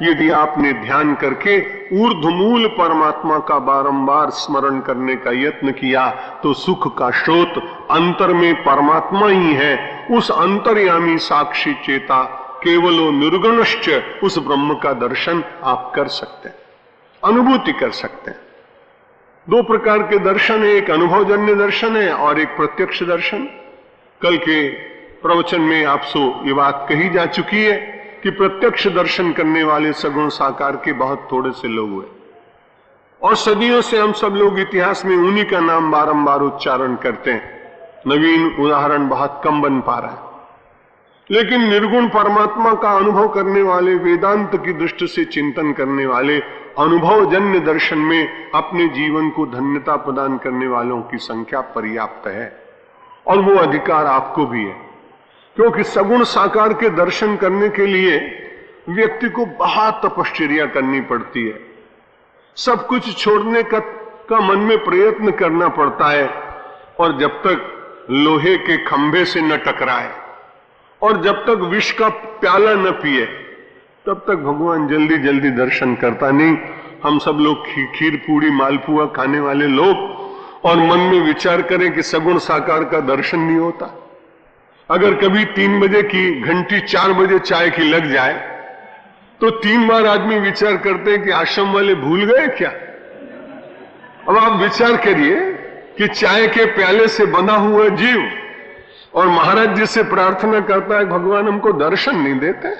यदि आपने ध्यान करके ऊर्ध्वमूल परमात्मा का बारंबार स्मरण करने का यत्न किया तो सुख का स्रोत अंतर में परमात्मा ही है। उस अंतर्यामी साक्षी चेता केवलो निर्गुणश्च उस ब्रह्म का दर्शन आप कर सकते हैं, अनुभूति कर सकते हैं। दो प्रकार के दर्शन है, एक अनुभवजन्य दर्शन है और एक प्रत्यक्ष दर्शन। कल के प्रवचन में आपसे ये बात कही जा चुकी है कि प्रत्यक्ष दर्शन करने वाले सगुण साकार के बहुत थोड़े से लोग हुए और सदियों से हम सब लोग इतिहास में उन्हीं का नाम बारंबार उच्चारण करते हैं। नवीन उदाहरण बहुत कम बन पा रहा है, लेकिन निर्गुण परमात्मा का अनुभव करने वाले, वेदांत की दृष्टि से चिंतन करने वाले, अनुभवजन्य दर्शन में अपने जीवन को धन्यता प्रदान करने वालों की संख्या पर्याप्त है और वो अधिकार आपको भी है। क्योंकि सगुण साकार के दर्शन करने के लिए व्यक्ति को बहुत तपश्चर्या करनी पड़ती है, सब कुछ छोड़ने का मन में प्रयत्न करना पड़ता है और जब तक लोहे के खंभे से न टकराए और जब तक विष का प्याला न पिए तब तक भगवान जल्दी जल्दी दर्शन करता नहीं। हम सब लोग खीर पूड़ी मालपुआ खाने वाले लोग और मन में विचार करें कि सगुण साकार का दर्शन नहीं होता। अगर कभी 3 बजे की घंटी 4 बजे चाय की लग जाए तो 3 बार आदमी विचार करते हैं कि आश्रम वाले भूल गए क्या। अब आप विचार करिए कि चाय के प्याले से बंधा हुआ जीव और महाराज जी से प्रार्थना करता है भगवान हमको दर्शन नहीं देते,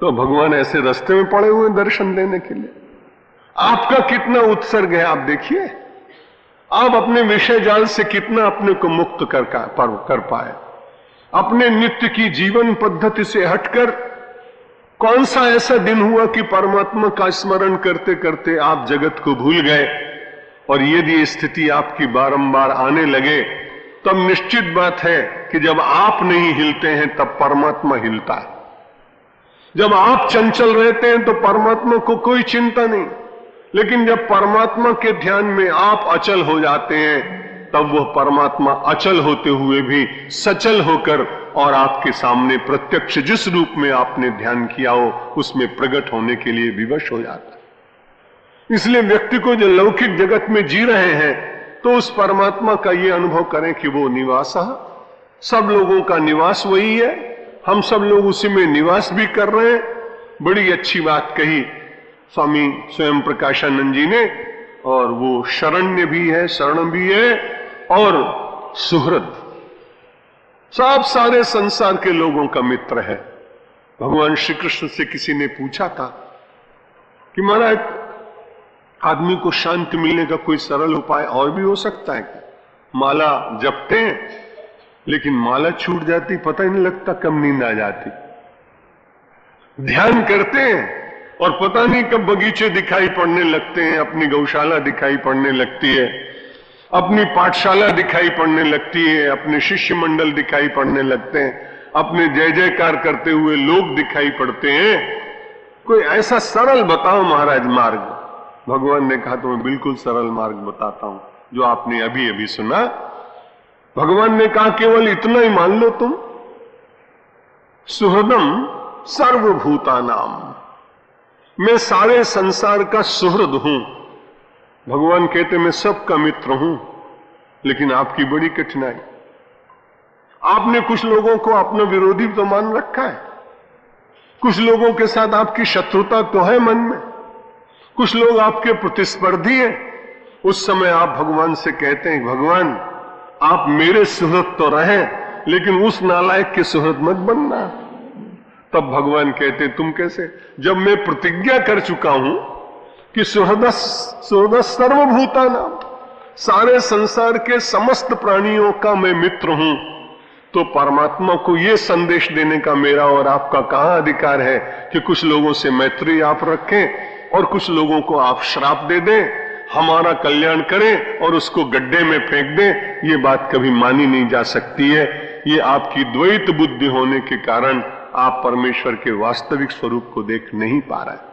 तो भगवान ऐसे रास्ते में पड़े हुए दर्शन देने के लिए। आपका कितना उत्सर्ग है आप देखिए, आप अपने विषय जाल से कितना अपने को मुक्त कर पाए। अपने नित्य की जीवन पद्धति से हटकर कौन सा ऐसा दिन हुआ कि परमात्मा का स्मरण करते करते आप जगत को भूल गए। और यदि स्थिति आपकी बारंबार आने लगे तब निश्चित बात है कि जब आप नहीं हिलते हैं तब परमात्मा हिलता है। जब आप चंचल रहते हैं तो परमात्मा को कोई चिंता नहीं, लेकिन जब परमात्मा के ध्यान में आप अचल हो जाते हैं तब वह परमात्मा अचल होते हुए भी सचल होकर और आपके सामने प्रत्यक्ष जिस रूप में आपने ध्यान किया हो उसमें प्रकट होने के लिए विवश हो जाता है। इसलिए व्यक्ति को जो लौकिक जगत में जी रहे हैं तो उस परमात्मा का ये अनुभव करें कि वो निवास है, सब लोगों का निवास वही है, हम सब लोग उसी में निवास भी कर रहे हैं। बड़ी अच्छी बात कही स्वामी स्वयं प्रकाशानंद जी ने, और वो शरण्य भी है, शरण भी है और सुहृद, सब सारे संसार के लोगों का मित्र है। भगवान श्री कृष्ण से किसी ने पूछा था कि महाराज आदमी को शांति मिलने का कोई सरल उपाय और भी हो सकता है क्या? माला जपते हैं लेकिन माला छूट जाती, पता ही नहीं लगता कब नींद आ जाती। ध्यान करते हैं और पता नहीं कब बगीचे दिखाई पड़ने लगते हैं, अपनी गौशाला दिखाई पड़ने लगती है, अपनी पाठशाला दिखाई पड़ने लगती है, अपने शिष्य मंडल दिखाई पड़ने लगते हैं, अपने जय जयकार करते हुए लोग दिखाई पड़ते हैं। कोई ऐसा सरल बताओ महाराज मार्ग। भगवान ने कहा तो मैं बिल्कुल सरल मार्ग बताता हूं जो आपने अभी अभी सुना। भगवान ने कहा केवल इतना ही मान लो तुम, सुहृदम सर्वभूतानाम, मैं सारे संसार का सुहृद हूं। भगवान कहते मैं सबका मित्र हूं, लेकिन आपकी बड़ी कठिनाई, आपने कुछ लोगों को अपना विरोधी तो मान रखा है, कुछ लोगों के साथ आपकी शत्रुता तो है मन में, कुछ लोग आपके प्रतिस्पर्धी हैं। उस समय आप भगवान से कहते हैं भगवान आप मेरे सुहृद तो रहे लेकिन उस नालायक के सुहृद मत बनना। तब भगवान कहते तुम कैसे, जब मैं प्रतिज्ञा कर चुका हूं कि सुहृद सर्वभूतानाम, सारे संसार के समस्त प्राणियों का मैं मित्र हूं, तो परमात्मा को यह संदेश देने का मेरा और आपका कहां अधिकार है कि कुछ लोगों से मैत्री आप रखें और कुछ लोगों को आप श्राप दे दें, हमारा कल्याण करें और उसको गड्ढे में फेंक दें। ये बात कभी मानी नहीं जा सकती है। ये आपकी द्वैत बुद्धि होने के कारण आप परमेश्वर के वास्तविक स्वरूप को देख नहीं पा रहे।